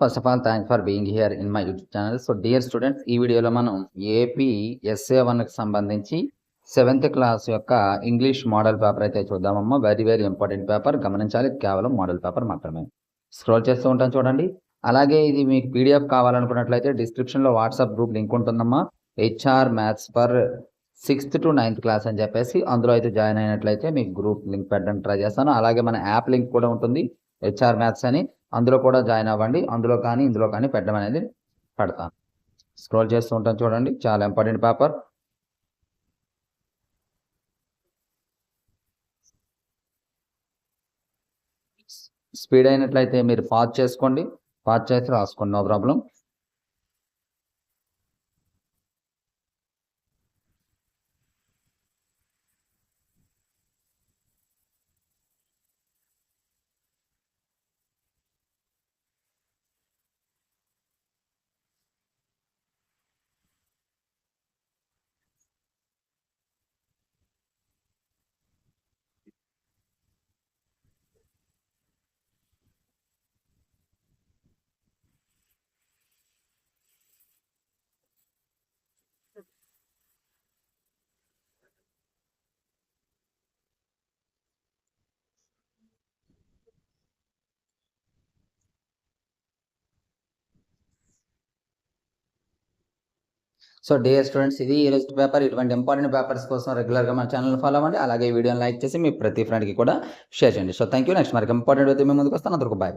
First of all thanks for being here in my YouTube channel. So dear students, ఈ వీడియోలో మనం AP SA1కి సంబంధించి 7th class యొక్క English model paper అయితే చూద్దామమ్మా. Very very important paper, గమనించాలి. కేవలం మోడల్ పేపర్ మాత్రమే. స్క్రోల్ చేస్తూ ఉంటాను చూడండి. అలాగే ఇది మీకు PDF కావాలనుకున్నట్లయితే డిస్క్రిప్షన్లో వాట్సాప్ గ్రూప్ లింక్ ఉంటుందమ్మా. HR maths for 6th to 9th class అని చెప్పేసి అందులో అయితే జాయిన్ అయినట్లయితే మీకు గ్రూప్ లింక్ పెట్టడానికి ట్రై చేస్తాను. అలాగే మన యాప్ లింక్ కూడా ఉంటుంది, HR మ్యాథ్స్ అని. అందులో కూడా జాయిన్ అవ్వండి. అందులో కానీ ఇందులో కానీ పెట్టడం అనేది పెడతాను. స్క్రోల్ చేస్తూ ఉంటాను చూడండి. చాలా ఇంపార్టెంట్ పేపర్. స్పీడ్ అయినట్లయితే మీరు పాజ్ చేసుకోండి, పాజ్ చేసి రాసుకోండి, no problem. So dear students, ఇది ఈ రోజు పేపర్. ఇటువంటి ఇంపార్టెంట్ పేపర్స్ కోసం రెగ్యులర్గా మన ఛానల్ ఫాలో అవ్వండి. అలాగే ఈ వీడియోని లైక్ చేసి మీ ప్రతి ఫ్రెండ్కి కూడా షేర్ చేయండి. So thank you. నెక్స్ట్ మరి ఇంపార్టెంట్ అయితే మేము ముందుకు వస్తాను. అందరికీ బాయ్.